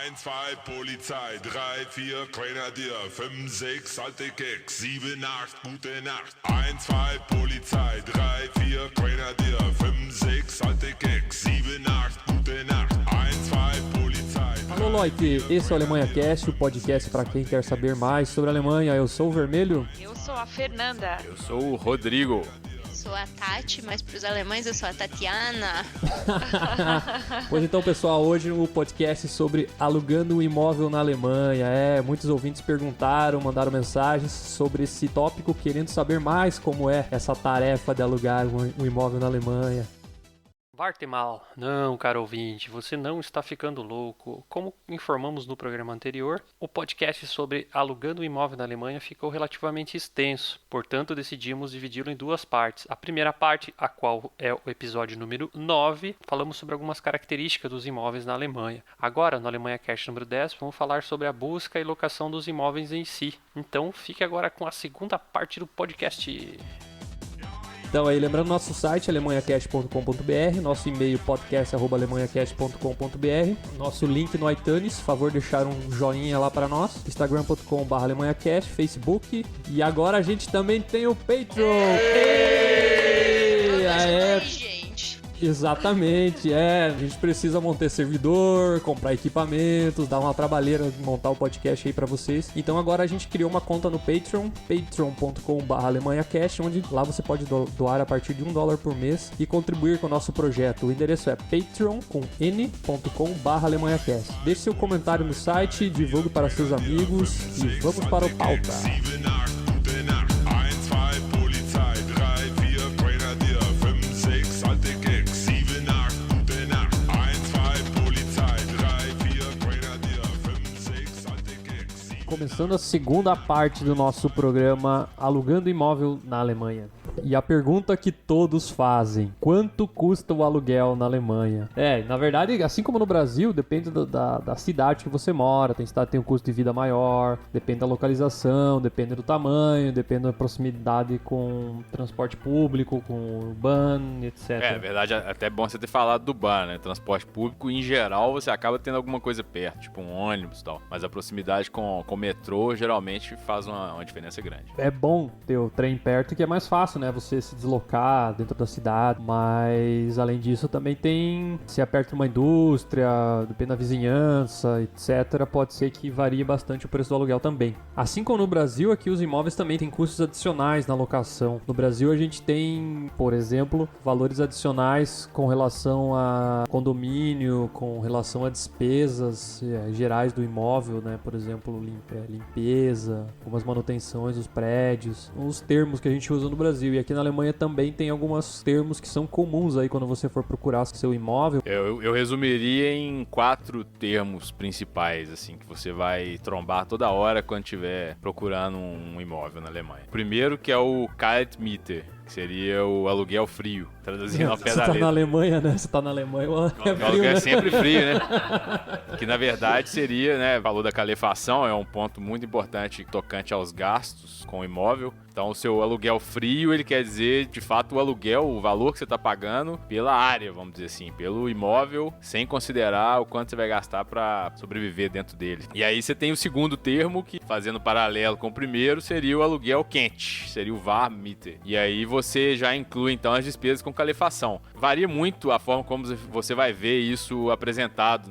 1, 2 Polizei, 3, 4 Grenadier, 5, 6 alte Keks, 7, 8 gute Nacht. 1, 2 Polizei, 3, 4 Grenadier, 5, 6 alte Keks, 7, 8 gute Nacht. 1, 2 Polizei. Alô, Leute, esse é o Alemanha Cast, o podcast para quem quer saber mais sobre a Alemanha. Eu sou o Vermelho. Eu sou a Fernanda. Eu sou o Rodrigo. Sou a Tati, mas para os alemães eu sou a Tatiana. Pois então, pessoal, hoje o podcast sobre alugando um imóvel na Alemanha. Muitos ouvintes perguntaram, mandaram mensagens sobre esse tópico, querendo saber mais como é essa tarefa de alugar um imóvel na Alemanha. Warte mal. Não, caro ouvinte, você não está ficando louco. Como informamos no programa anterior, o podcast sobre alugando um imóvel na Alemanha ficou relativamente extenso, portanto decidimos dividi-lo em duas partes. A primeira parte, a qual é o episódio número 9, falamos sobre algumas características dos imóveis na Alemanha. Agora, no Alemanha Cast número 10, vamos falar sobre a busca e locação dos imóveis em si. Então, fique agora com a segunda parte do podcast. Então aí, lembrando nosso site alemanhacast.com.br, nosso e-mail podcast@alemanhacast.com.br, nosso link no iTunes, favor deixar um joinha lá para nós, instagram.com/alemanhacast, Facebook, e agora a gente também tem o Patreon. Gente. Exatamente, a gente precisa montar servidor, comprar equipamentos, dar uma trabalheira de montar o podcast aí pra vocês. Então agora a gente criou uma conta no Patreon, patreon.com/alemanhacast, onde lá você pode doar a partir de $1 por mês e contribuir com o nosso projeto. O endereço é patreon.com/alemanhacast. Deixe seu comentário no site, divulgue para seus amigos e vamos para o pauta. Começando a segunda parte do nosso programa Alugando Imóvel na Alemanha. E a pergunta que todos fazem: quanto custa o aluguel na Alemanha? Na verdade, assim como no Brasil, depende da cidade que você mora. Tem cidade que tem um custo de vida maior, depende da localização, depende do tamanho, depende da proximidade com transporte público, com urbano, etc. Na verdade, até é bom você ter falado do ban, né? Transporte público, em geral, você acaba tendo alguma coisa perto, tipo um ônibus e tal. Mas a proximidade com o metrô, geralmente, faz uma diferença grande. É bom ter o trem perto, que é mais fácil, né? Você se deslocar dentro da cidade, mas além disso também tem, se é perto de uma indústria, depende da vizinhança, etc, pode ser que varie bastante o preço do aluguel também. Assim como no Brasil, aqui os imóveis também têm custos adicionais na locação. No Brasil a gente tem, por exemplo, valores adicionais com relação a condomínio, com relação a despesas gerais do imóvel, né? Por exemplo, limpeza, algumas manutenções dos prédios, os termos que a gente usa no Brasil. E aqui na Alemanha também tem alguns termos que são comuns aí quando você for procurar seu imóvel. Eu resumiria em 4 termos principais, assim, que você vai trombar toda hora quando estiver procurando um imóvel na Alemanha. Primeiro, que é o Kaltmiete, que seria o aluguel frio, traduzindo ao pé da letra. Você tá na Alemanha, né? Você tá na Alemanha, o aluguel é sempre frio, né? Que na verdade seria, né, o valor da calefação é um ponto muito importante tocante aos gastos com o imóvel. Então, o seu aluguel frio, ele quer dizer, de fato, o aluguel, o valor que você está pagando pela área, vamos dizer assim, pelo imóvel, sem considerar o quanto você vai gastar para sobreviver dentro dele. E aí você tem o segundo termo, que, fazendo paralelo com o primeiro, seria o aluguel quente, seria o Warmmiete. E aí você já inclui, então, as despesas com calefação. Varia muito a forma como você vai ver isso apresentado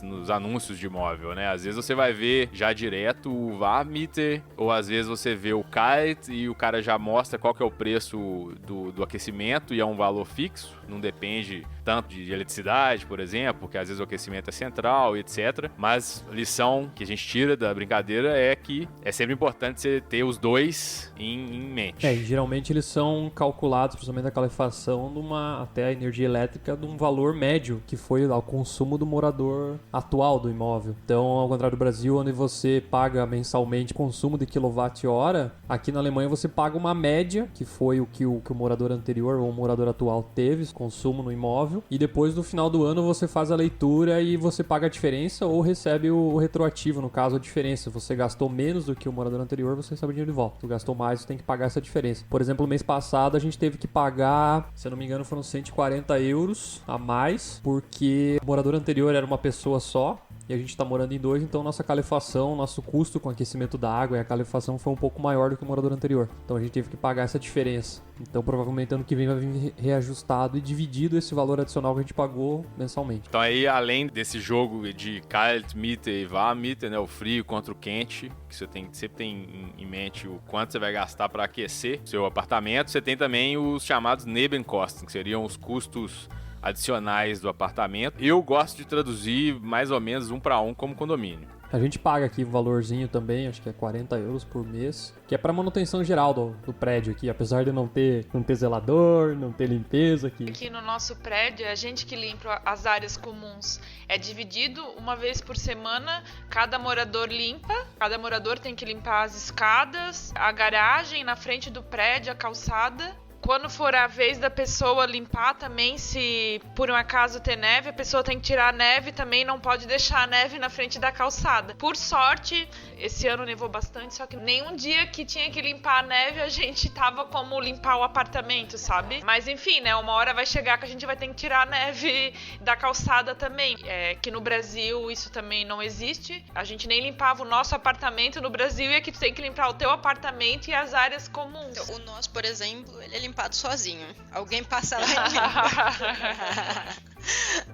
nos anúncios de imóvel, né? Às vezes você vai ver já direto o Warmmiete, ou às vezes você vê o Kalt e o cara já mostra qual que é o preço do aquecimento e é um valor fixo, não depende tanto de eletricidade, por exemplo, porque às vezes o aquecimento é central e etc. Mas a lição que a gente tira da brincadeira é que é sempre importante você ter os dois em mente. Geralmente eles são calculados, principalmente a calefação, até a energia elétrica, de um valor médio, que foi o consumo do morador atual do imóvel. Então, ao contrário do Brasil, onde você paga mensalmente o consumo de quilowatt-hora, aqui na Alemanha você paga uma média, que foi o que o morador anterior ou o morador atual teve, consumo no imóvel, e depois no final do ano você faz a leitura e você paga a diferença ou recebe o retroativo, no caso a diferença. Se você gastou menos do que o morador anterior, você recebe o dinheiro de volta. Se você gastou mais, você tem que pagar essa diferença. Por exemplo, no mês passado a gente teve que pagar, se eu não me engano, foram 140 euros a mais, porque o morador anterior era uma pessoa só, e a gente tá morando em 2, então nossa calefação, nosso custo com aquecimento da água e a calefação foi um pouco maior do que o morador anterior. Então a gente teve que pagar essa diferença. Então provavelmente ano que vem vai vir reajustado e dividido esse valor adicional que a gente pagou mensalmente. Então aí, além desse jogo de Kaltmiete e Warmmiete, né, o frio contra o quente, que você sempre tem em mente o quanto você vai gastar para aquecer o seu apartamento, você tem também os chamados Nebenkosten, que seriam os custos adicionais do apartamento. Eu gosto de traduzir mais ou menos 1 para 1 como condomínio. A gente paga aqui o valorzinho também, acho que é 40 euros por mês, que é para manutenção geral do prédio aqui, apesar de não ter zelador, não ter limpeza aqui. Aqui no nosso prédio, a gente que limpa as áreas comuns. É dividido uma vez por semana, cada morador limpa, cada morador tem que limpar as escadas, a garagem na frente do prédio, a calçada. Quando for a vez da pessoa limpar também, se por um acaso ter neve, a pessoa tem que tirar a neve também, não pode deixar a neve na frente da calçada. Por sorte, esse ano nevou bastante, só que nenhum dia que tinha que limpar a neve a gente tava como limpar o apartamento, sabe? Mas enfim, né, uma hora vai chegar que a gente vai ter que tirar a neve da calçada também. Que no Brasil isso também não existe. A gente nem limpava o nosso apartamento no Brasil e aqui tu tem que limpar o teu apartamento e as áreas comuns. Então, o nosso, por exemplo, ele é limpado sozinho. Alguém passa lá e limpa.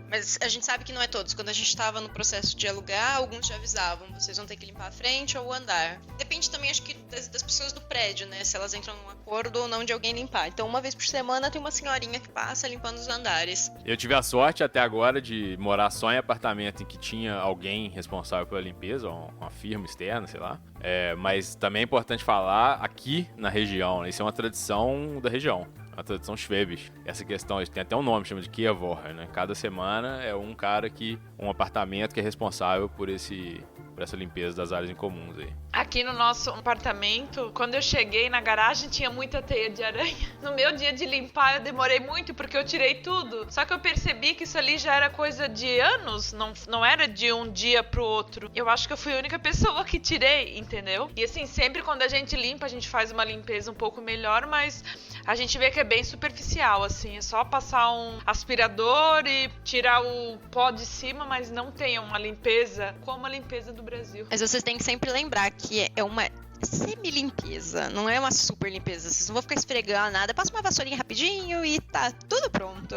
Mas a gente sabe que não é todos. Quando a gente estava no processo de alugar, alguns já avisavam, vocês vão ter que limpar a frente ou o andar. Depende também, acho que, das pessoas do prédio, né? Se elas entram num acordo ou não de alguém limpar. Então, uma vez por semana tem uma senhorinha que passa limpando os andares. Eu tive a sorte até agora de morar só em apartamento em que tinha alguém responsável pela limpeza, uma firma externa, sei lá. Mas também é importante falar aqui na região, né? Isso é uma tradição da região. A tradição Schwäbisch. Essa questão, tem até um nome, chama de Kehrwoche, né? Cada semana é um cara um apartamento que é responsável por essa limpeza das áreas incomuns aí. Aqui no nosso apartamento, quando eu cheguei na garagem, tinha muita teia de aranha. No meu dia de limpar, eu demorei muito porque eu tirei tudo. Só que eu percebi que isso ali já era coisa de anos, não era de um dia pro outro. Eu acho que eu fui a única pessoa que tirei, entendeu? E assim, sempre quando a gente limpa, a gente faz uma limpeza um pouco melhor, mas a gente vê que é bem superficial, assim. É só passar um aspirador e tirar o pó de cima, mas não tem uma limpeza como a limpeza do Brasil. Mas vocês têm que sempre lembrar que é uma semi-limpeza, não é uma super limpeza. Vocês não vão ficar esfregando nada, passa uma vassourinha rapidinho e tá tudo pronto.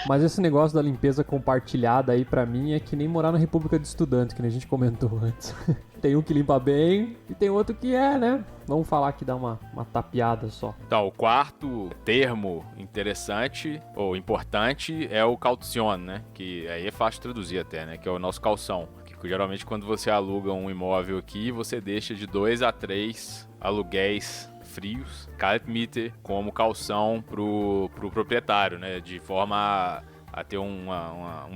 Mas esse negócio da limpeza compartilhada aí pra mim é que nem morar na República de Estudante, que nem a gente comentou antes. Tem um que limpa bem e tem outro que né? Vamos falar que dá uma tapeada só. Então, o quarto termo interessante ou importante é o Kaution, né? Que aí é fácil de traduzir até, né? Que é o nosso calção. Que geralmente quando você aluga um imóvel aqui, você deixa de 2 a 3 aluguéis frios, Kaltmiete, como calção pro proprietário, né? De forma a ter um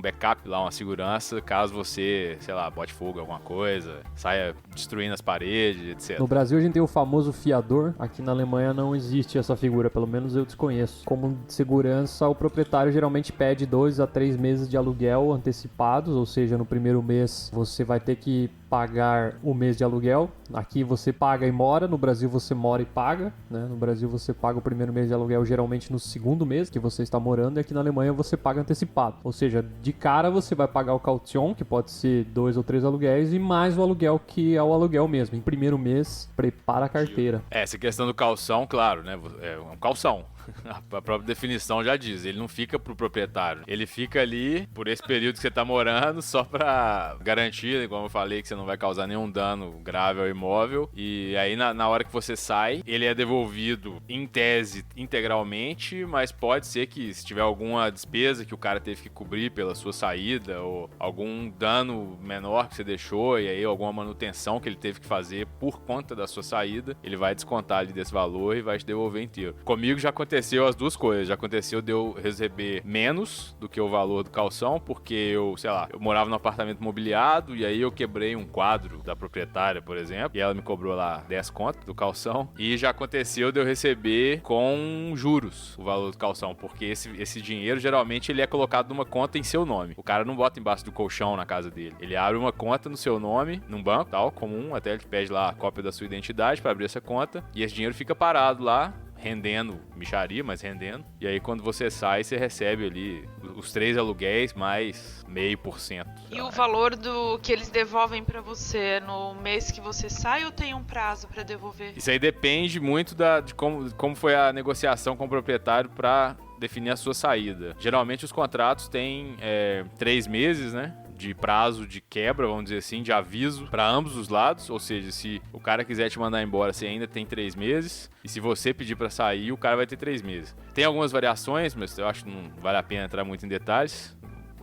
backup lá, uma segurança, caso você, sei lá, bote fogo em alguma coisa, saia destruindo as paredes, etc. No Brasil a gente tem o famoso fiador, aqui na Alemanha não existe essa figura, pelo menos eu desconheço. Como segurança, o proprietário geralmente pede 2 a 3 meses de aluguel antecipados, ou seja, no primeiro mês você vai ter que pagar o mês de aluguel. Aqui você paga e mora, no Brasil você mora e paga, né? No Brasil você paga o primeiro mês de aluguel geralmente no segundo mês que você está morando, e aqui na Alemanha você paga antecipado. Ou seja, de cara você vai pagar o Kaution, que pode ser 2 ou 3 aluguéis, e mais o aluguel que é o aluguel mesmo. Em primeiro mês, prepara a carteira. Essa questão do calção, claro, né? É um calção. A própria definição já diz, ele não fica pro proprietário, ele fica ali por esse período que você tá morando, só pra garantir, como eu falei, que você não vai causar nenhum dano grave ao imóvel. E aí na hora que você sai, ele é devolvido em tese integralmente, mas pode ser que se tiver alguma despesa que o cara teve que cobrir pela sua saída, ou algum dano menor que você deixou, e aí alguma manutenção que ele teve que fazer por conta da sua saída, ele vai descontar ali desse valor e vai te devolver inteiro. Comigo já aconteceu as duas coisas. Já aconteceu de eu receber menos do que o valor do calção, porque eu morava num apartamento mobiliado e aí eu quebrei um quadro da proprietária, por exemplo, e ela me cobrou lá 10 conto do calção. E já aconteceu de eu receber com juros o valor do calção, porque esse dinheiro geralmente ele é colocado numa conta em seu nome. O cara não bota embaixo do colchão na casa dele. Ele abre uma conta no seu nome, num banco, tal, comum, até ele te pede lá a cópia da sua identidade para abrir essa conta, e esse dinheiro fica parado lá rendendo mixaria, mas rendendo. E aí quando você sai, você recebe ali os 3 aluguéis mais 0,5%. E o valor do que eles devolvem pra você no mês que você sai ou tem um prazo pra devolver? Isso aí depende muito de como foi a negociação com o proprietário para definir a sua saída. Geralmente os contratos têm 3 meses, né? De prazo de quebra, vamos dizer assim, de aviso para ambos os lados, ou seja, se o cara quiser te mandar embora, você ainda tem 3 meses, e se você pedir para sair, o cara vai ter 3 meses. Tem algumas variações, mas eu acho que não vale a pena entrar muito em detalhes.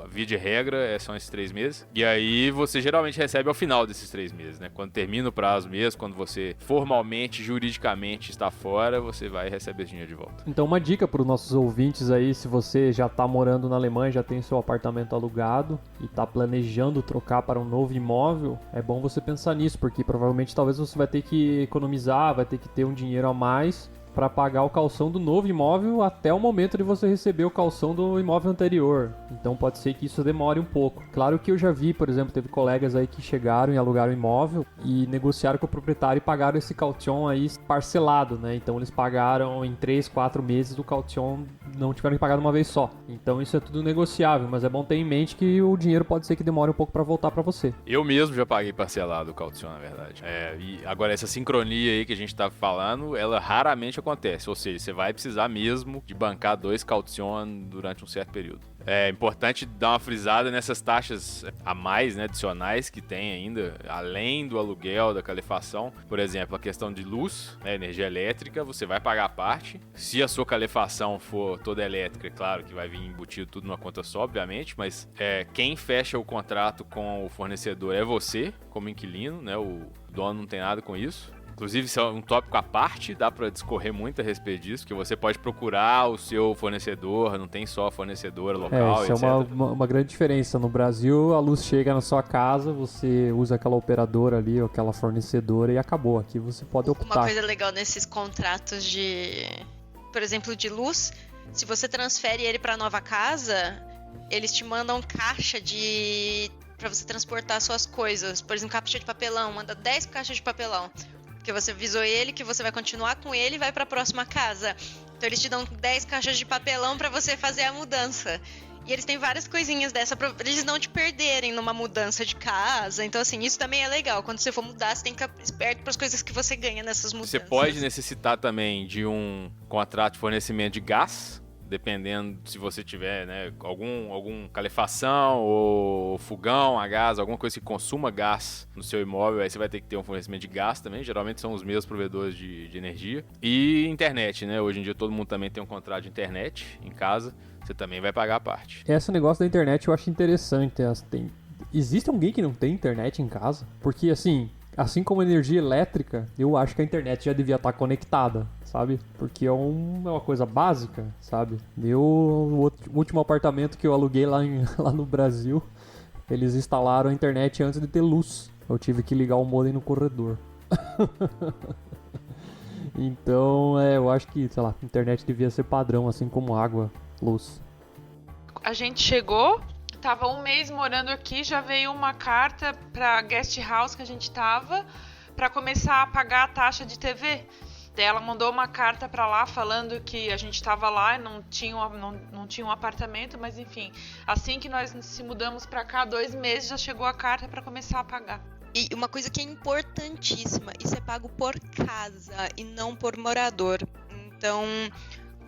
A via de regra são esses 3 meses. E aí você geralmente recebe ao final desses 3 meses, né? Quando termina o prazo mesmo, quando você formalmente, juridicamente está fora, você vai receber esse dinheiro de volta. Então uma dica para os nossos ouvintes aí, se você já está morando na Alemanha, já tem seu apartamento alugado e está planejando trocar para um novo imóvel, é bom você pensar nisso, porque provavelmente talvez você vai ter que economizar, vai ter que ter um dinheiro a mais para pagar o calção do novo imóvel até o momento de você receber o calção do imóvel anterior. Então pode ser que isso demore um pouco. Claro que eu já vi, por exemplo, teve colegas aí que chegaram e alugaram o imóvel e negociaram com o proprietário e pagaram esse caution aí parcelado, né? Então eles pagaram em 3, 4 meses o caution, não tiveram que pagar de uma vez só. Então isso é tudo negociável, mas é bom ter em mente que o dinheiro pode ser que demore um pouco para voltar para você. Eu mesmo já paguei parcelado o caution, na verdade. E agora essa sincronia aí que a gente tá falando, ela raramente acontece, ou seja, você vai precisar mesmo de bancar 2 caution durante um certo período. É importante dar uma frisada nessas taxas a mais, né, adicionais que tem ainda, além do aluguel, da calefação. Por exemplo, a questão de luz, né, energia elétrica, você vai pagar a parte. Se a sua calefação for toda elétrica, é claro que vai vir embutido tudo numa conta só, obviamente, mas quem fecha o contrato com o fornecedor é você, como inquilino, né, o dono não tem nada com isso. Inclusive, isso é um tópico à parte, dá para discorrer muito a respeito disso, que você pode procurar o seu fornecedor, não tem só fornecedora local, isso etc. É uma grande diferença. No Brasil, a luz chega na sua casa, você usa aquela operadora ali, ou aquela fornecedora e acabou. Aqui você pode optar. Uma coisa legal nesses contratos de, por exemplo, de luz, se você transfere ele para nova casa, eles te mandam caixa para você transportar suas coisas. Por exemplo, caixa de papelão, manda 10 caixas de papelão. Porque você avisou ele que você vai continuar com ele e vai para a próxima casa. Então eles te dão 10 caixas de papelão para você fazer a mudança. E eles têm várias coisinhas dessa pra eles não te perderem numa mudança de casa. Então, assim, isso também é legal. Quando você for mudar, você tem que ficar esperto para as coisas que você ganha nessas mudanças. Você pode necessitar também de um contrato de fornecimento de gás, dependendo se você tiver, né, algum calefação ou fogão a gás, alguma coisa que consuma gás no seu imóvel, aí você vai ter que ter um fornecimento de gás também, geralmente são os mesmos provedores de energia. E internet, né, hoje em dia todo mundo também tem um contrato de internet em casa, você também vai pagar a parte. Esse negócio da internet eu acho interessante. Existe alguém que não tem internet em casa? Porque assim como energia elétrica, eu acho que a internet já devia estar conectada, sabe? Porque é uma coisa básica, sabe? O último apartamento que eu aluguei lá no Brasil, eles instalaram a internet antes de ter luz. Eu tive que ligar o modem no corredor. Então, eu acho que, sei lá, a internet devia ser padrão, assim como água, luz. A gente chegou... Tava um mês morando aqui, já veio uma carta pra guest house que a gente tava pra começar a pagar a taxa de TV. Daí ela mandou uma carta pra lá falando que a gente tava lá e não tinha um apartamento, mas enfim, assim que nós se mudamos pra cá, 2 meses já chegou a carta pra começar a pagar. E uma coisa que é importantíssima, isso é pago por casa e não por morador. Então...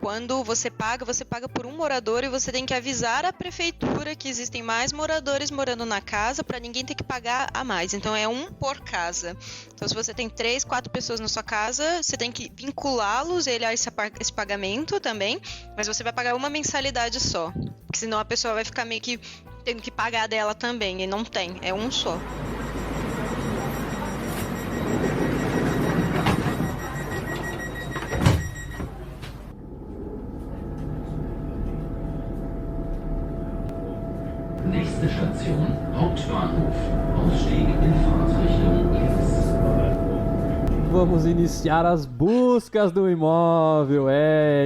Quando você paga por um morador e você tem que avisar a prefeitura que existem mais moradores morando na casa para ninguém ter que pagar a mais. Então é um por casa. Então se você tem 3, 4 pessoas na sua casa, você tem que vinculá-los a esse pagamento também, mas você vai pagar uma mensalidade só. Porque senão a pessoa vai ficar meio que tendo que pagar dela também, e não tem, é um só. Nächste Station, Hauptbahnhof. Ausstieg in Fahrtrichtung links. Vamos iniciar as buscas do imóvel.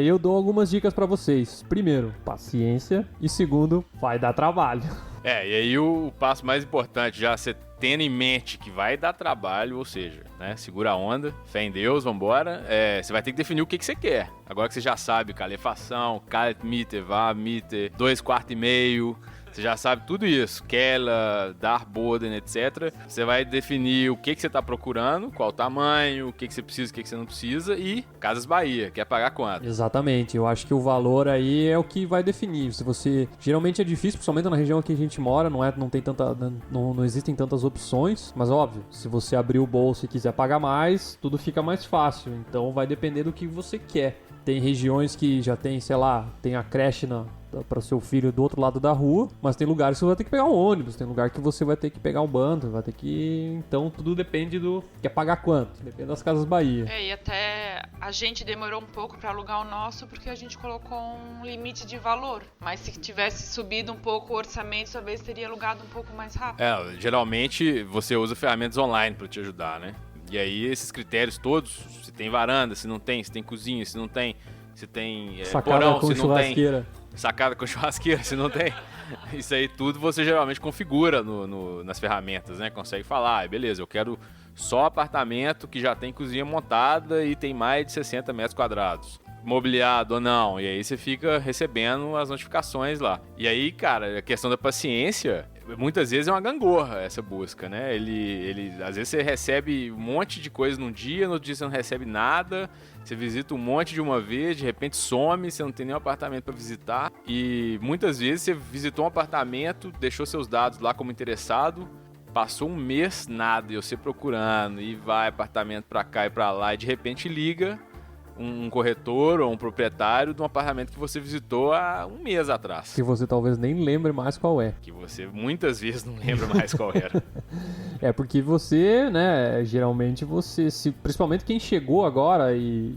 Eu dou algumas dicas pra vocês. Primeiro, paciência. E segundo, vai dar trabalho. E aí o passo mais importante, já você tendo em mente que vai dar trabalho, ou seja, né? Segura a onda, fé em Deus, vambora. Você vai ter que definir o que você quer. Agora que você já sabe calefação, Kaltmiete, Warmmiete, 2,4,5... Você já sabe tudo isso, Keller, Dachboden, etc. Você vai definir o que você está procurando, qual o tamanho, o que você precisa, o que você não precisa e Casas Bahia, quer pagar quanto? Exatamente, eu acho que o valor aí é o que vai definir. Se você... Geralmente é difícil, principalmente na região que a gente mora, não existem tantas opções, mas óbvio, se você abrir o bolso e quiser pagar mais, tudo fica mais fácil. Então vai depender do que você quer. Tem regiões que já tem, sei lá, tem a creche para seu filho do outro lado da rua, mas tem lugares que você vai ter que pegar um ônibus, tem lugar que você vai ter que pegar um bando, vai ter que... Então tudo depende do... Quer pagar quanto? Depende das Casas Bahia. E até a gente demorou um pouco para alugar o nosso porque a gente colocou um limite de valor, mas se tivesse subido um pouco o orçamento, talvez teria alugado um pouco mais rápido. Geralmente você usa ferramentas online para te ajudar, né? E aí esses critérios todos, se tem varanda, se não tem, se tem cozinha, se não tem, se tem porão, se não tem, sacada com churrasqueira, se não tem, isso aí tudo você geralmente configura nas ferramentas, né? Consegue falar, beleza, eu quero só apartamento que já tem cozinha montada e tem mais de 60 metros quadrados. Mobiliado ou não, e aí você fica recebendo as notificações lá. E aí, cara, a questão da paciência, muitas vezes é uma gangorra essa busca, né? Às vezes você recebe um monte de coisa num dia, no outro dia você não recebe nada, você visita um monte de uma vez, de repente some, você não tem nenhum apartamento para visitar, e muitas vezes você visitou um apartamento, deixou seus dados lá como interessado, passou um mês, nada, e você procurando, e vai apartamento pra cá e pra lá, e de repente liga um corretor ou um proprietário de um apartamento que você visitou há um mês atrás. Que você talvez nem lembre mais qual é. Que você muitas vezes não lembra mais qual era. Porque você, né, geralmente principalmente quem chegou agora e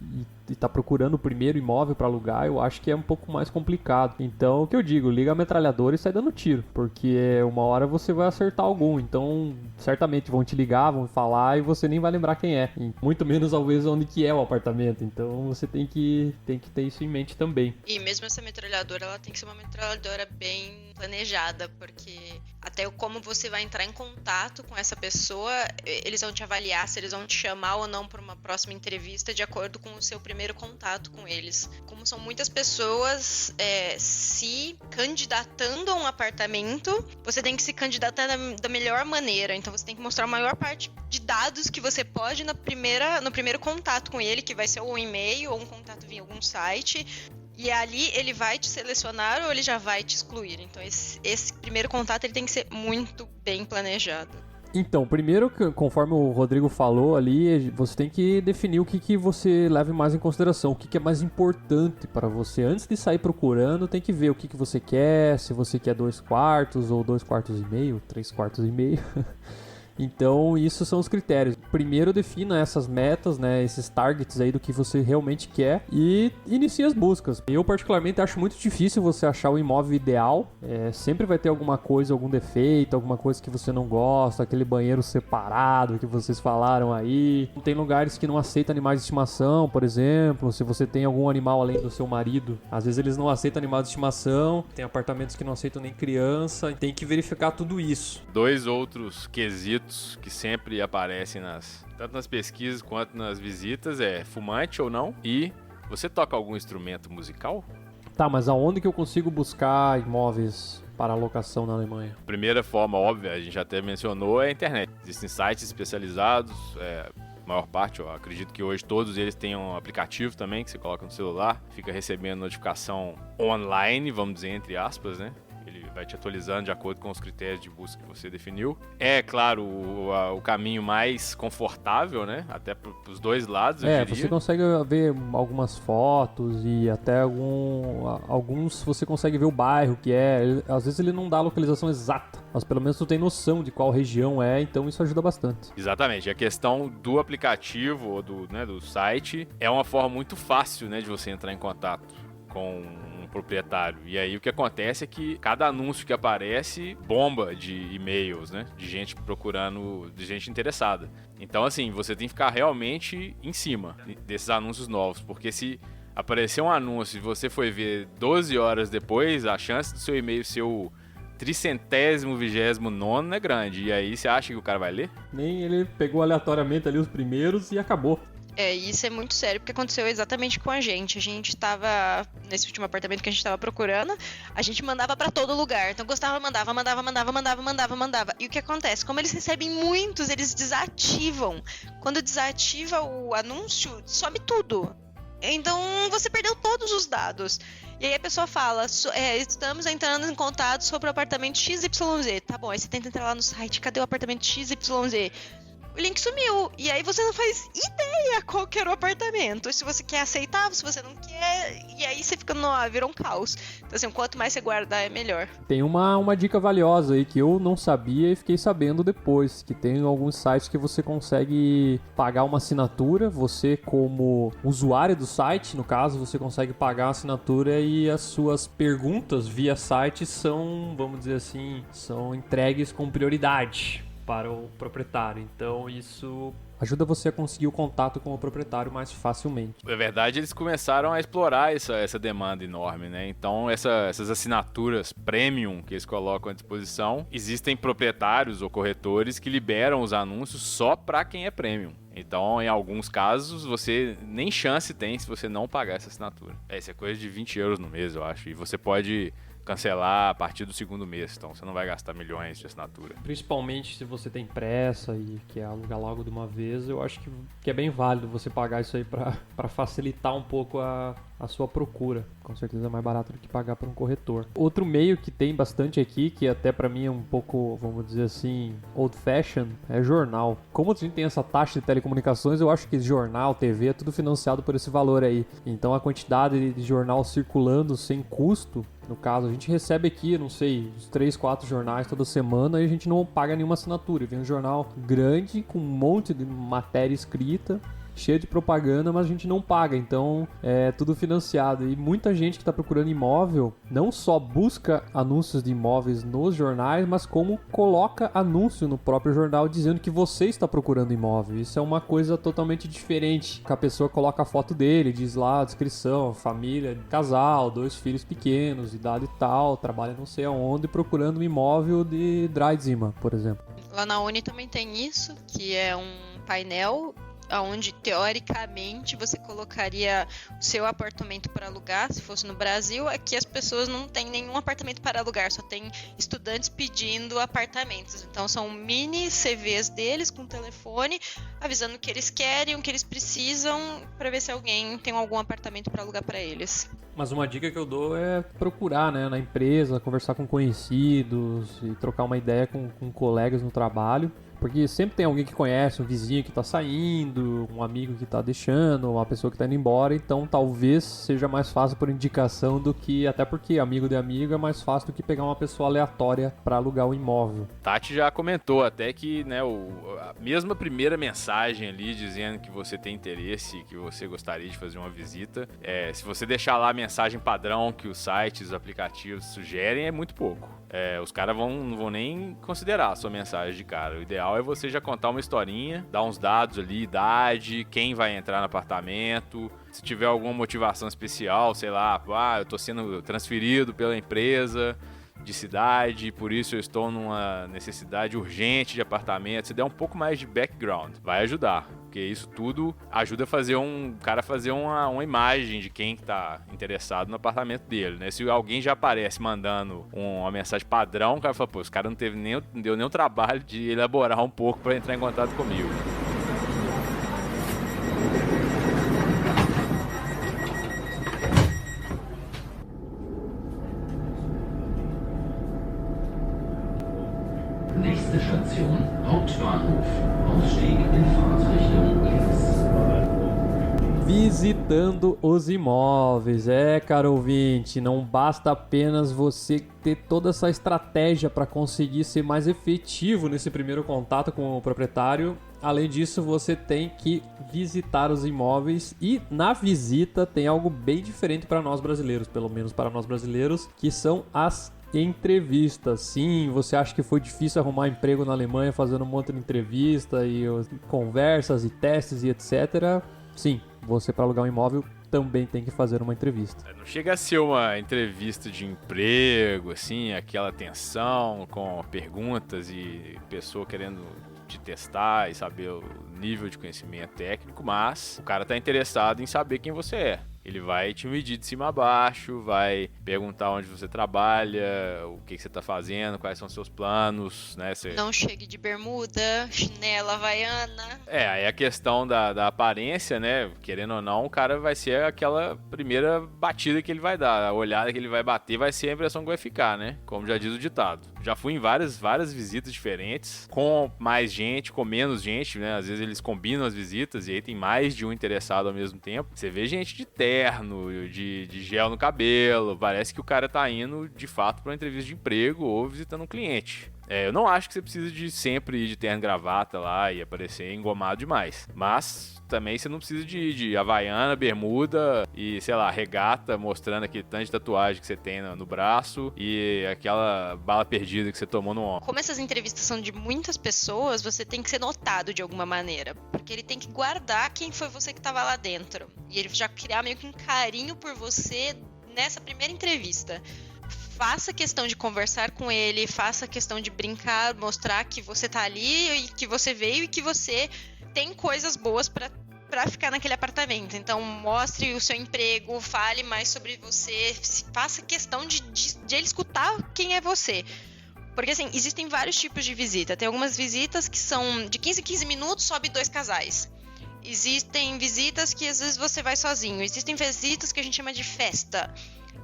tá procurando o primeiro imóvel para alugar, eu acho que é um pouco mais complicado. Então, o que eu digo, liga a metralhadora e sai dando tiro, porque uma hora você vai acertar algum, então certamente vão te ligar, vão falar e você nem vai lembrar quem é, e muito menos talvez onde que é o apartamento, então você tem que ter isso em mente também. E mesmo essa metralhadora, ela tem que ser uma metralhadora bem planejada, porque até como você vai entrar em contato com essa pessoa, eles vão te avaliar se eles vão te chamar ou não para uma próxima entrevista de acordo com o seu primeiro contato com eles. Como são muitas pessoas se candidatando a um apartamento, você tem que se candidatar da melhor maneira. Então você tem que mostrar a maior parte de dados que você pode no primeiro contato com ele, que vai ser ou um e-mail ou um contato via algum site. E ali ele vai te selecionar ou ele já vai te excluir. Então esse primeiro contato ele tem que ser muito bem planejado. Então, primeiro, conforme o Rodrigo falou ali, você tem que definir o que você leva mais em consideração, o que é mais importante para você. Antes de sair procurando, tem que ver o que você quer, se você quer 2 quartos ou 2 quartos e meio, 3 quartos e meio. Então, isso são os critérios. Primeiro, defina essas metas, né, esses targets aí do que você realmente quer e inicie as buscas. Eu, particularmente, acho muito difícil você achar o imóvel ideal. Sempre vai ter alguma coisa, algum defeito, alguma coisa que você não gosta, aquele banheiro separado que vocês falaram aí. Tem lugares que não aceitam animais de estimação, por exemplo. Se você tem algum animal além do seu marido, às vezes eles não aceitam animais de estimação. Tem apartamentos que não aceitam nem criança. Tem que verificar tudo isso. 2 outros quesitos que sempre aparecem tanto nas pesquisas quanto nas visitas fumante ou não, e você toca algum instrumento musical? Tá, mas aonde que eu consigo buscar imóveis para alocação na Alemanha? Primeira forma óbvia, a gente até mencionou, é a internet. Existem sites especializados, a maior parte, eu acredito que hoje todos eles têm um aplicativo também que você coloca no celular, fica recebendo notificação online, vamos dizer, entre aspas, né? Ele vai te atualizando de acordo com os critérios de busca que você definiu. É, claro, o caminho mais confortável, né? Até para os dois lados, eu diria. Você consegue ver algumas fotos e até alguns você consegue ver o bairro que é. Às vezes ele não dá a localização exata, mas pelo menos tu tem noção de qual região é, então isso ajuda bastante. Exatamente. A questão do aplicativo ou do site é uma forma muito fácil, né, de você entrar em contato com proprietário. E aí o que acontece é que cada anúncio que aparece bomba de e-mails, né? De gente procurando, de gente interessada. Então, assim, você tem que ficar realmente em cima desses anúncios novos, porque se aparecer um anúncio e você foi ver 12 horas depois, a chance do seu e-mail ser o 329º é grande. E aí, você acha que o cara vai ler? Nem ele pegou aleatoriamente ali os primeiros e acabou. Isso é muito sério, porque aconteceu exatamente com a gente. A gente tava, nesse último apartamento que a gente tava procurando, a gente mandava pra todo lugar. Então gostava, mandava. E o que acontece? Como eles recebem muitos, eles desativam. Quando desativa o anúncio, some tudo. Então você perdeu todos os dados. E aí a pessoa fala, estamos entrando em contato sobre o apartamento XYZ. Tá bom, aí você tenta entrar lá no site, cadê o apartamento XYZ? O link sumiu. E aí você não faz ideia qual que era o apartamento. Se você quer aceitar, se você não quer. E aí você fica vira um caos. Então assim, quanto mais você guardar, é melhor. Tem uma dica valiosa aí que eu não sabia e fiquei sabendo depois. Que tem alguns sites que você consegue pagar uma assinatura. Você como usuário do site, no caso, você consegue pagar a assinatura e as suas perguntas via site são, vamos dizer assim, são entregues com prioridade para o proprietário. Então isso ajuda você a conseguir o contato com o proprietário mais facilmente. Na verdade, eles começaram a explorar essa demanda enorme, né? Então, essas assinaturas premium que eles colocam à disposição, existem proprietários ou corretores que liberam os anúncios só para quem é premium. Então, em alguns casos, você nem chance tem se você não pagar essa assinatura. Isso é coisa de 20 euros no mês, eu acho. E você pode cancelar a partir do segundo mês, então você não vai gastar milhões de assinatura. Principalmente se você tem pressa e quer alugar logo de uma vez, eu acho que é bem válido você pagar isso aí para facilitar um pouco a sua procura. Com certeza é mais barato do que pagar para um corretor. Outro meio que tem bastante aqui, que até para mim é um pouco, vamos dizer assim, old fashion, é jornal. Como a gente tem essa taxa de telecomunicações, eu acho que jornal, TV, é tudo financiado por esse valor aí. Então a quantidade de jornal circulando sem custo, no caso, a gente recebe aqui, não sei, uns 3, 4 jornais toda semana e a gente não paga nenhuma assinatura. Vem um jornal grande com um monte de matéria escrita, cheia de propaganda, mas a gente não paga, então é tudo financiado. E muita gente que está procurando imóvel não só busca anúncios de imóveis nos jornais, mas como coloca anúncio no próprio jornal dizendo que você está procurando imóvel. Isso é uma coisa totalmente diferente, que a pessoa coloca a foto dele, diz lá a descrição, família, casal, 2 filhos pequenos, idade tal, trabalha não sei aonde, procurando um imóvel de Dradzima, por exemplo. Lá na Uni também tem isso, que é um painel onde teoricamente você colocaria o seu apartamento para alugar, se fosse no Brasil. Aqui as pessoas não têm nenhum apartamento para alugar, só tem estudantes pedindo apartamentos. Então são mini CVs deles com telefone, avisando o que eles querem, o que eles precisam, para ver se alguém tem algum apartamento para alugar para eles. Mas uma dica que eu dou é procurar, né, na empresa, conversar com conhecidos e trocar uma ideia com colegas no trabalho. Porque sempre tem alguém que conhece, um vizinho que está saindo, um amigo que está deixando, uma pessoa que está indo embora. Então talvez seja mais fácil por indicação do que, até porque amigo de amigo é mais fácil do que pegar uma pessoa aleatória para alugar o imóvel. Tati já comentou até que, né, a mesma primeira mensagem ali dizendo que você tem interesse, que você gostaria de fazer uma visita, se você deixar lá a mensagem padrão que os sites, os aplicativos sugerem, é muito pouco. Os caras não vão nem considerar a sua mensagem de cara. O ideal é você já contar uma historinha, dar uns dados ali, idade, quem vai entrar no apartamento, se tiver alguma motivação especial, sei lá, eu tô sendo transferido pela empresa de cidade, por isso eu estou numa necessidade urgente de apartamento. Se der um pouco mais de background, vai ajudar, porque isso tudo ajuda a fazer uma imagem de quem está interessado no apartamento dele, né? Se alguém já aparece mandando uma mensagem padrão, o cara fala, pô, esse cara não deu nem o trabalho de elaborar um pouco para entrar em contato comigo. Nächste Station, Hauptbahnhof. Ausstieg in Fahrtrichtung links. Visitando os imóveis. Caro ouvinte, não basta apenas você ter toda essa estratégia para conseguir ser mais efetivo nesse primeiro contato com o proprietário. Além disso, você tem que visitar os imóveis e na visita tem algo bem diferente para nós brasileiros, pelo menos para nós brasileiros, que são as entrevistas. Sim, você acha que foi difícil arrumar emprego na Alemanha fazendo um monte de entrevista e conversas e testes e etc. Sim, você para alugar um imóvel também tem que fazer uma entrevista. Não chega a ser uma entrevista de emprego, assim, aquela tensão com perguntas e pessoa querendo te testar e saber o nível de conhecimento técnico, mas o cara tá interessado em saber quem você é. Ele vai te medir de cima a baixo, vai perguntar onde você trabalha, o que você tá fazendo, quais são os seus planos, né? Não chegue de bermuda, chinela havaiana. Aí a questão da aparência, né? Querendo ou não, o cara vai ser aquela primeira batida que ele vai dar. A olhada que ele vai bater vai ser a impressão que vai ficar, né? Como já diz o ditado. Já fui em várias visitas diferentes, com mais gente, com menos gente, né? Às vezes eles combinam as visitas e aí tem mais de um interessado ao mesmo tempo. Você vê gente de terno, de gel no cabelo. Parece que o cara tá indo, de fato, para uma entrevista de emprego ou visitando um cliente. Eu não acho que você precisa de sempre ir de terno e gravata lá e aparecer engomado demais. Mas também você não precisa de havaiana, bermuda e, sei lá, regata, mostrando aquele tanto de tatuagem que você tem no braço e aquela bala perdida que você tomou no ombro. Como essas entrevistas são de muitas pessoas, você tem que ser notado de alguma maneira. Porque ele tem que guardar quem foi você que estava lá dentro. E ele já criar meio que um carinho por você nessa primeira entrevista. Faça questão de conversar com ele, faça questão de brincar, mostrar que você tá ali e que você veio e que você tem coisas boas pra ficar naquele apartamento. Então, mostre o seu emprego, fale mais sobre você, faça questão de ele escutar quem é você. Porque, assim, existem vários tipos de visita. Tem algumas visitas que são de 15 em 15 minutos, sobe 2 casais. Existem visitas que, às vezes, você vai sozinho. Existem visitas que a gente chama de festa.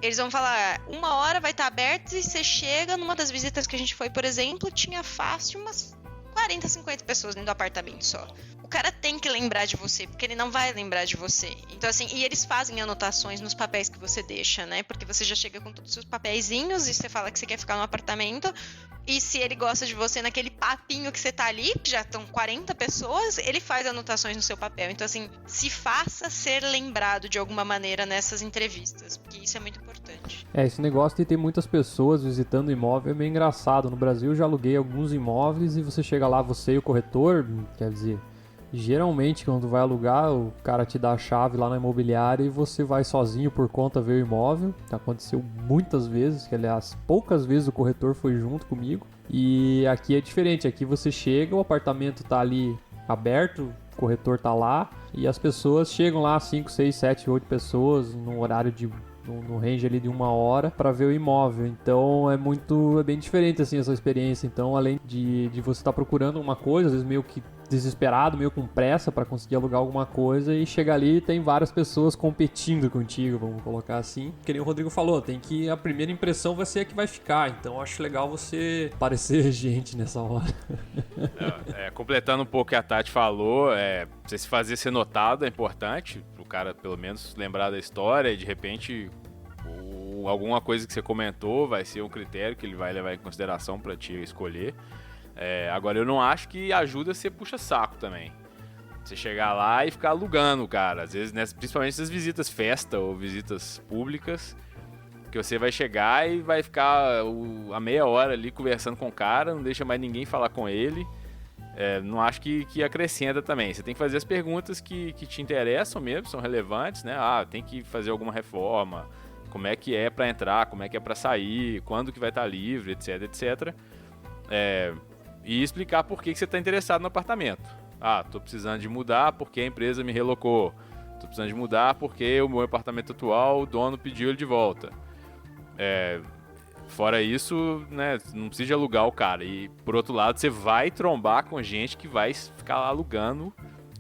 Eles vão falar, 1 hora vai estar aberto e você chega, numa das visitas que a gente foi, por exemplo, tinha fácil umas 40, 50 pessoas dentro do apartamento só. O cara tem que lembrar de você, porque ele não vai lembrar de você. Então, assim, e eles fazem anotações nos papéis que você deixa, né? Porque você já chega com todos os seus papeizinhos e você fala que você quer ficar no apartamento. E se ele gosta de você naquele papinho que você tá ali, que já estão 40 pessoas, ele faz anotações no seu papel. Então, assim, se faça ser lembrado de alguma maneira nessas entrevistas, porque isso é muito importante. Esse negócio de ter muitas pessoas visitando imóvel é meio engraçado. No Brasil eu já aluguei alguns imóveis e você chega lá, você e o corretor, quer dizer, geralmente quando vai alugar, o cara te dá a chave lá na imobiliária e você vai sozinho por conta ver o imóvel. Aconteceu muitas vezes, que aliás, poucas vezes o corretor foi junto comigo. E aqui é diferente, aqui você chega, o apartamento tá ali aberto, o corretor tá lá e as pessoas chegam lá, 5, 6, 7, 8 pessoas no horário no range ali de 1 hora para ver o imóvel. Então é bem diferente assim essa experiência. Então, além de você estar procurando uma coisa, às vezes meio que desesperado, meio com pressa para conseguir alugar alguma coisa, e chega ali e tem várias pessoas competindo contigo, vamos colocar assim. Que nem o Rodrigo falou, a primeira impressão vai ser a que vai ficar. Então acho legal você parecer gente nessa hora. Completando um pouco o que a Tati falou, você se fazer ser notado é importante, pro cara pelo menos lembrar da história e de repente alguma coisa que você comentou vai ser um critério que ele vai levar em consideração para te escolher. Agora eu não acho que ajuda você puxa-saco também. Você chegar lá e ficar alugando, cara. Às vezes, principalmente essas visitas festa ou visitas públicas, que você vai chegar e vai ficar a meia hora ali conversando com o cara, não deixa mais ninguém falar com ele. Não acho que acrescenta também. Você tem que fazer as perguntas que te interessam mesmo, são relevantes, né? Tem que fazer alguma reforma, como é que é pra entrar, como é que é pra sair, quando que vai estar livre, etc, etc. E explicar por que você está interessado no apartamento. Tô precisando de mudar porque a empresa me relocou. Tô precisando de mudar porque o meu apartamento atual, o dono pediu ele de volta. Fora isso, né, não precisa de alugar o cara. E, por outro lado, você vai trombar com gente que vai ficar lá alugando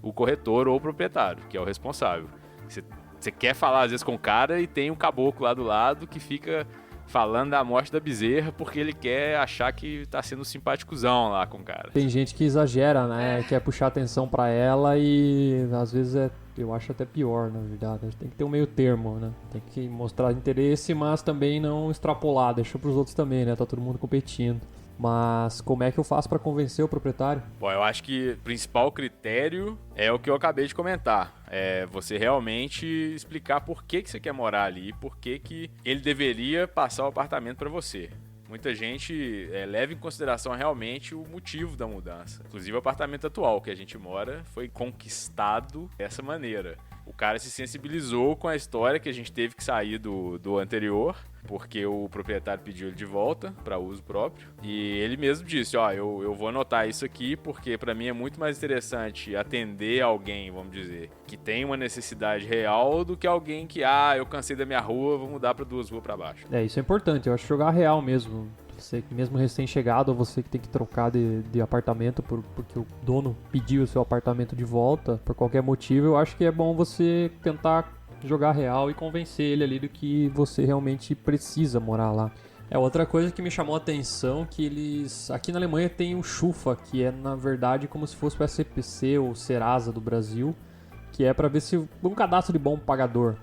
o corretor ou o proprietário, que é o responsável. Você quer falar, às vezes, com o cara e tem um caboclo lá do lado que fica falando da morte da bezerra porque ele quer achar que tá sendo simpaticozão lá com o cara. Tem gente que exagera, né? Quer puxar atenção pra ela e às vezes eu acho até pior, na verdade. Tem que ter um meio termo, né? Tem que mostrar interesse, mas também não extrapolar. Deixa pros outros também, né? Tá todo mundo competindo. Mas como é que eu faço pra convencer o proprietário? Bom, eu acho que o principal critério é o que eu acabei de comentar. É você realmente explicar por que você quer morar ali, por que ele deveria passar o apartamento para você. Muita gente leva em consideração realmente o motivo da mudança. Inclusive o apartamento atual que a gente mora foi conquistado dessa maneira. O cara se sensibilizou com a história que a gente teve que sair do anterior, porque o proprietário pediu ele de volta para uso próprio. E ele mesmo disse, eu vou anotar isso aqui porque para mim é muito mais interessante atender alguém, vamos dizer, que tem uma necessidade real do que alguém que, eu cansei da minha rua, vou mudar para 2 ruas para baixo. Isso é importante, eu acho jogar real mesmo. Você que mesmo recém-chegado, ou você que tem que trocar de apartamento porque o dono pediu o seu apartamento de volta, por qualquer motivo, eu acho que é bom você tentar jogar real e convencer ele ali do que você realmente precisa morar lá. Outra coisa que me chamou a atenção, que eles... Aqui na Alemanha tem o Schufa, que é na verdade como se fosse o SPC ou Serasa do Brasil, que é para ver se um cadastro de bom pagador.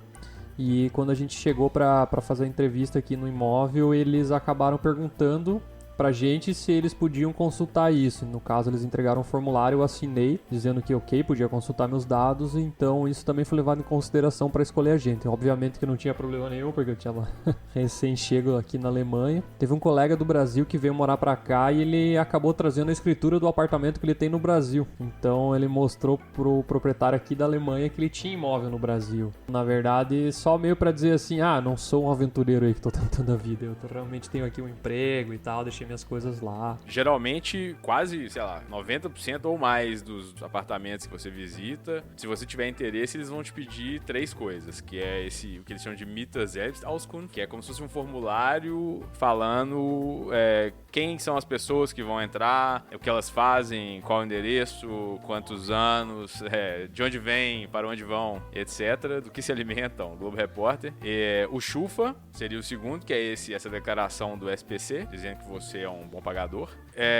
E quando a gente chegou para fazer a entrevista aqui no imóvel, eles acabaram perguntando pra gente se eles podiam consultar isso. No caso, eles entregaram um formulário, eu assinei, dizendo que ok, podia consultar meus dados, então isso também foi levado em consideração para escolher a gente. Obviamente que não tinha problema nenhum, porque eu tinha recém-chego aqui na Alemanha. Teve um colega do Brasil que veio morar pra cá e ele acabou trazendo a escritura do apartamento que ele tem no Brasil. Então ele mostrou pro proprietário aqui da Alemanha que ele tinha imóvel no Brasil. Na verdade, só meio pra dizer assim, não sou um aventureiro aí que tô tentando a vida, eu realmente tenho aqui um emprego e tal, deixei minhas coisas lá. Geralmente, quase, 90% ou mais dos apartamentos que você visita, se você tiver interesse, eles vão te pedir 3 coisas, que é o que eles chamam de Mieter-Selbstauskunft, que é como se fosse um formulário falando quem são as pessoas que vão entrar, o que elas fazem, qual o endereço, quantos anos, de onde vêm, para onde vão, etc., do que se alimentam, Globo Repórter. O Schufa seria o segundo, que é essa declaração do SPC, dizendo que você é um bom pagador.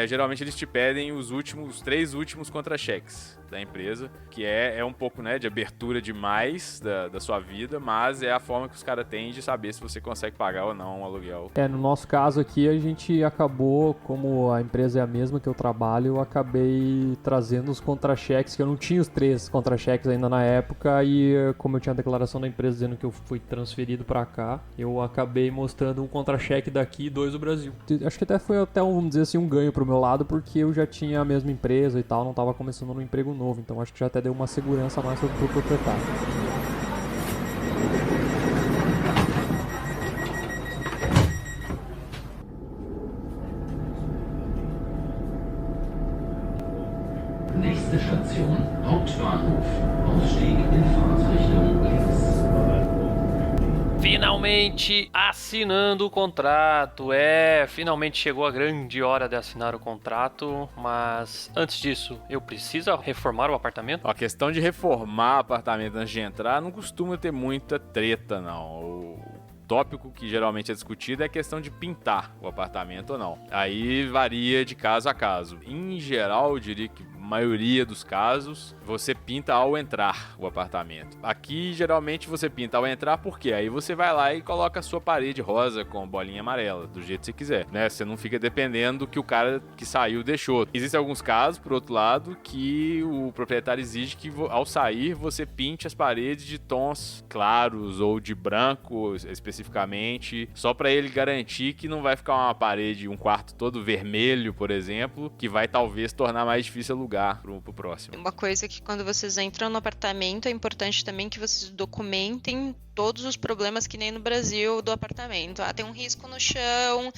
Geralmente eles te pedem os 3 últimos contra-cheques da empresa, que é um pouco, de abertura demais da sua vida, mas é a forma que os caras têm de saber se você consegue pagar ou não um aluguel. No nosso caso aqui, a gente acabou, como a empresa é a mesma que eu trabalho, eu acabei trazendo os contra-cheques, que eu não tinha os 3 contra-cheques ainda na época, e como eu tinha a declaração da empresa dizendo que eu fui transferido pra cá, eu acabei mostrando um contra-cheque daqui e 2 do Brasil. Acho que até foi vamos dizer assim, um ganho pro meu lado, porque eu já tinha a mesma empresa e tal, não tava começando num emprego novo, então acho que já até deu uma segurança a mais pro proprietário. Nächste Station, Hauptbahnhof. Ausstieg in Fahrtrichtung links. Finalmente assinando o contrato. Finalmente chegou a grande hora de assinar o contrato, mas antes disso, eu preciso reformar o apartamento? A questão de reformar apartamento antes de entrar não costuma ter muita treta, não. O tópico que geralmente é discutido é a questão de pintar o apartamento ou não. Aí varia de caso a caso. Em geral, eu diria que a maioria dos casos, você pinta ao entrar o apartamento. Aqui, geralmente, você pinta ao entrar porque aí você vai lá e coloca a sua parede rosa com bolinha amarela, do jeito que você quiser, né? Você não fica dependendo do que o cara que saiu deixou. Existem alguns casos, por outro lado, que o proprietário exige que ao sair você pinte as paredes de tons claros ou de branco, especificamente, só para ele garantir que não vai ficar uma parede, um quarto todo vermelho, por exemplo, que vai talvez tornar mais difícil alugar pro próximo. Uma coisa que quando vocês entram no apartamento é importante também que vocês documentem todos os problemas que nem no Brasil do apartamento. Tem um risco no chão,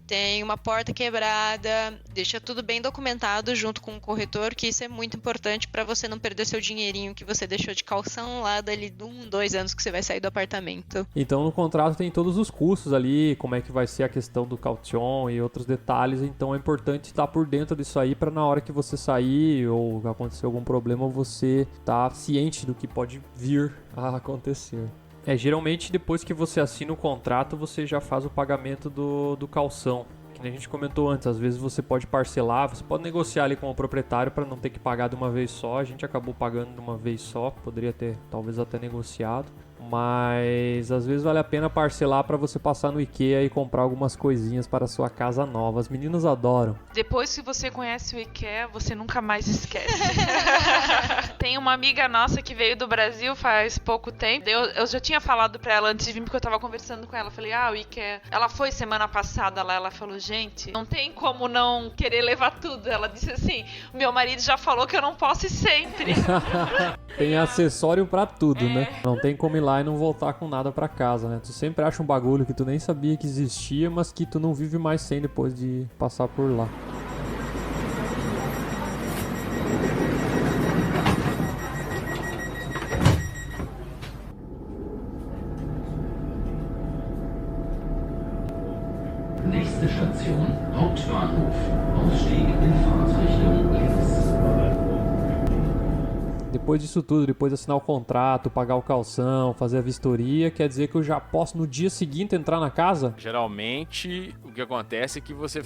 tem uma porta quebrada, deixa tudo bem documentado junto com o corretor, que isso é muito importante para você não perder seu dinheirinho que você deixou de calção lá dali de 2 anos que você vai sair do apartamento. Então no contrato tem todos os custos ali, como é que vai ser a questão do caution e outros detalhes, então é importante estar por dentro disso aí para na hora que você sair ou acontecer algum problema você estar ciente do que pode vir a acontecer. Geralmente depois que você assina o contrato, você já faz o pagamento do calção. Que nem a gente comentou antes, às vezes você pode parcelar, você pode negociar ali com o proprietário para não ter que pagar de uma vez só. A gente acabou pagando de uma vez só, poderia ter talvez até negociado. Mas às vezes vale a pena parcelar para você passar no IKEA e comprar algumas coisinhas para a sua casa nova. As meninas adoram. Depois que você conhece o IKEA, você nunca mais esquece. Tem uma amiga nossa que veio do Brasil faz pouco tempo. Eu já tinha falado pra ela antes de vir, porque eu tava conversando com ela. Falei, o IKEA. Ela foi semana passada lá, ela falou, gente, não tem como não querer levar tudo. Ela disse assim, meu marido já falou que eu não posso ir sempre. Tem acessório pra tudo, né? Não tem como ir lá e não voltar com nada pra casa, né? Tu sempre acha um bagulho que tu nem sabia que existia, mas que tu não vive mais sem depois de passar por lá. Nächste Station, Hauptbahnhof. Ausstieg in Fahrtrichtung links. Depois disso tudo, depois de assinar o contrato, pagar o calção, fazer a vistoria, quer dizer que eu já posso no dia seguinte entrar na casa? Geralmente, o que acontece é que você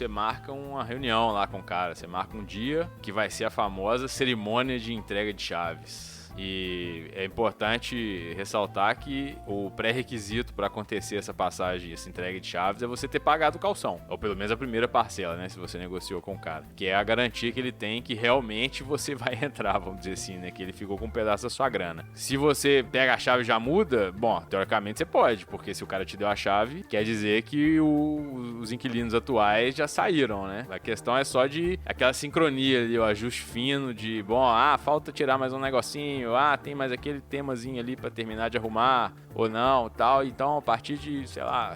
marca uma reunião lá com o cara, você marca um dia que vai ser a famosa cerimônia de entrega de chaves. E é importante ressaltar que o pré-requisito para acontecer essa passagem, essa entrega de chaves, é você ter pagado o calção. Ou pelo menos a primeira parcela, né? Se você negociou com o cara. Que é a garantia que ele tem que realmente você vai entrar, vamos dizer assim, né? Que ele ficou com um pedaço da sua grana. Se você pega a chave e já muda, bom, teoricamente você pode. Porque se o cara te deu a chave, quer dizer que os inquilinos atuais já saíram, né? A questão é só de aquela sincronia ali, o ajuste fino de, bom, falta tirar mais um negocinho. Tem mais aquele temazinho ali pra terminar de arrumar, ou não, tal. Então, a partir de, sei lá,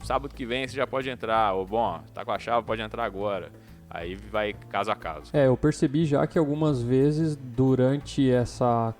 sábado que vem você já pode entrar. Ou, bom, tá com a chave, pode entrar agora. Aí vai caso a caso. Eu percebi já que algumas vezes durante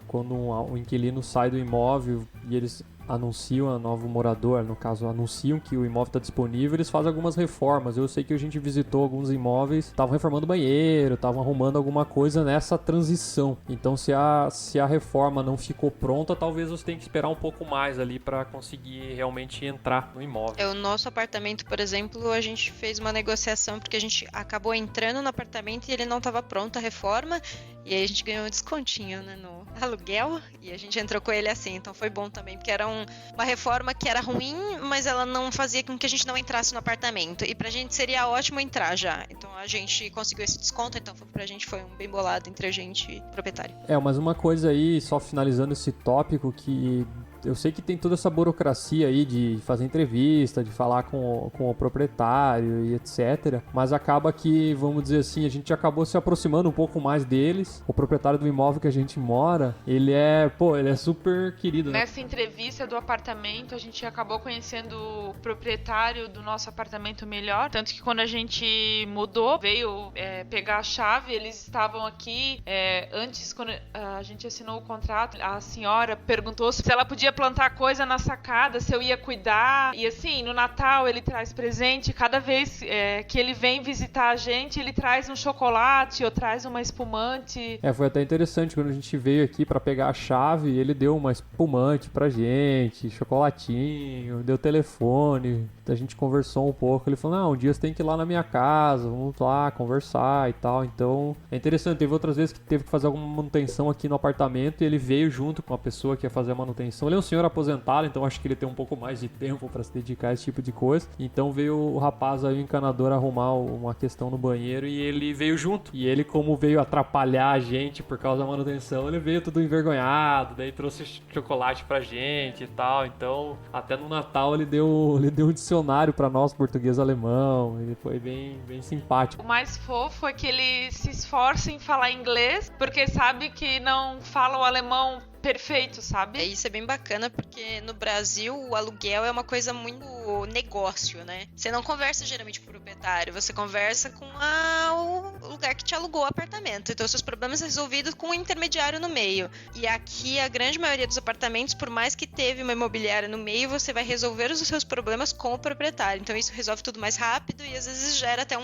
quando um inquilino sai do imóvel e eles anunciam a novo morador, no caso anunciam que o imóvel está disponível, eles fazem algumas reformas. Eu sei que a gente visitou alguns imóveis, estavam reformando banheiro, estavam arrumando alguma coisa nessa transição. Então se a reforma não ficou pronta, talvez você tenha que esperar um pouco mais ali para conseguir realmente entrar no imóvel. O nosso apartamento, por exemplo, a gente fez uma negociação porque a gente acabou entrando no apartamento e ele não estava pronto a reforma, e aí a gente ganhou um descontinho, né, no aluguel, e a gente entrou com ele assim. Então foi bom também, porque era uma reforma que era ruim, mas ela não fazia com que a gente não entrasse no apartamento. E pra gente seria ótimo entrar já. Então a gente conseguiu esse desconto, então pra gente foi um bem bolado entre a gente e o proprietário. Mas uma coisa aí, só finalizando esse tópico, que eu sei que tem toda essa burocracia aí de fazer entrevista, de falar com o proprietário e etc. Mas acaba que, vamos dizer assim, a gente acabou se aproximando um pouco mais deles. O proprietário do imóvel que a gente mora, ele é super querido, né? Nessa entrevista do apartamento, a gente acabou conhecendo o proprietário do nosso apartamento melhor. Tanto que quando a gente mudou, veio pegar a chave, eles estavam aqui. Antes, quando a gente assinou o contrato, a senhora perguntou se ela podia plantar coisa na sacada, se eu ia cuidar. E assim, no Natal ele traz presente. Cada vez que ele vem visitar a gente, ele traz um chocolate ou traz uma espumante. Foi até interessante, quando a gente veio aqui pra pegar a chave, ele deu uma espumante pra gente, chocolatinho, deu telefone, a gente conversou um pouco. Ele falou, não, um dia você tem que ir lá na minha casa, vamos lá conversar e tal. Então é interessante. Teve outras vezes que teve que fazer alguma manutenção aqui no apartamento e ele veio junto com a pessoa que ia fazer a manutenção. Ele é um senhor aposentado, então acho que ele tem um pouco mais de tempo pra se dedicar a esse tipo de coisa. Então veio o rapaz aí, o encanador, arrumar uma questão no banheiro e ele veio junto. E ele, como veio atrapalhar a gente por causa da manutenção, ele veio tudo envergonhado, daí trouxe chocolate pra gente e tal. Então até no Natal ele deu um dicionário pra nós, português e alemão. Ele foi bem simpático. O mais fofo é que ele se esforça em falar inglês, porque sabe que não fala o alemão perfeito, sabe? Isso é bem bacana, porque no Brasil o aluguel é uma coisa muito negócio, né? Você não conversa geralmente com o proprietário, você conversa com o lugar que te alugou o apartamento. Então seus problemas são resolvidos com um intermediário no meio. E aqui a grande maioria dos apartamentos, por mais que teve uma imobiliária no meio, você vai resolver os seus problemas com o proprietário. Então isso resolve tudo mais rápido e às vezes gera até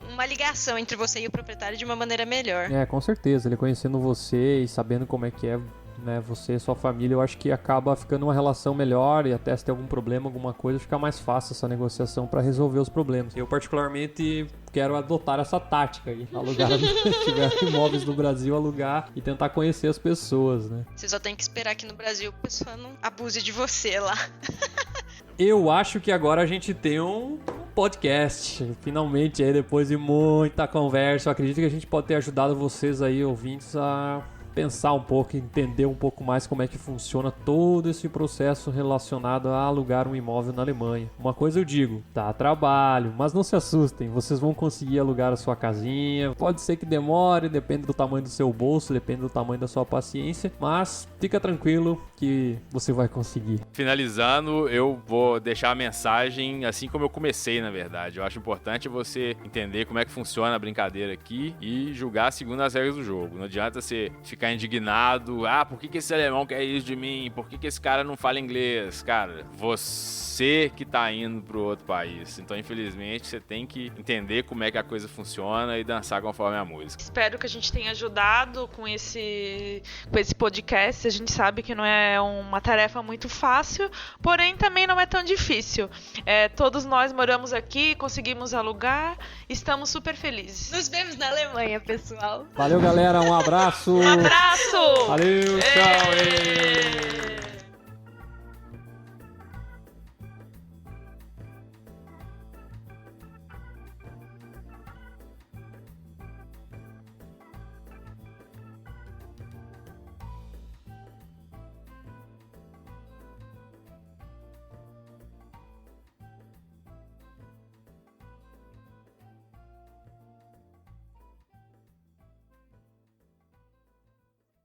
uma ligação entre você e o proprietário de uma maneira melhor. Com certeza. Ele conhecendo você e sabendo como é que é, né, você e sua família, eu acho que acaba ficando uma relação melhor, e até se tem algum problema, alguma coisa, fica mais fácil essa negociação para resolver os problemas. Eu particularmente quero adotar essa tática aí, alugar, se tiver imóveis no Brasil, alugar e tentar conhecer as pessoas, né? Você só tem que esperar que no Brasil a pessoa não abuse de você lá. Eu acho que agora a gente tem um podcast, finalmente, aí depois de muita conversa. Eu acredito que a gente pode ter ajudado vocês aí, ouvintes, a pensar um pouco, entender um pouco mais como é que funciona todo esse processo relacionado a alugar um imóvel na Alemanha. Uma coisa eu digo, dá trabalho, mas não se assustem, vocês vão conseguir alugar a sua casinha. Pode ser que demore, depende do tamanho do seu bolso, depende do tamanho da sua paciência, mas fica tranquilo que você vai conseguir. Finalizando, eu vou deixar a mensagem assim como eu comecei, na verdade. Eu acho importante você entender como é que funciona a brincadeira aqui e julgar segundo as regras do jogo. Não adianta você ficar indignado, por que esse alemão quer isso de mim? Por que esse cara não fala inglês? Cara, você que tá indo pro outro país. Então, infelizmente, você tem que entender como é que a coisa funciona e dançar conforme a música. Espero que a gente tenha ajudado com esse podcast. A gente sabe que não é uma tarefa muito fácil, porém também não é tão difícil. Todos nós moramos aqui, conseguimos alugar, estamos super felizes. Nos vemos na Alemanha, pessoal. Valeu, galera, um abraço! Um abraço! Valeu, tchau!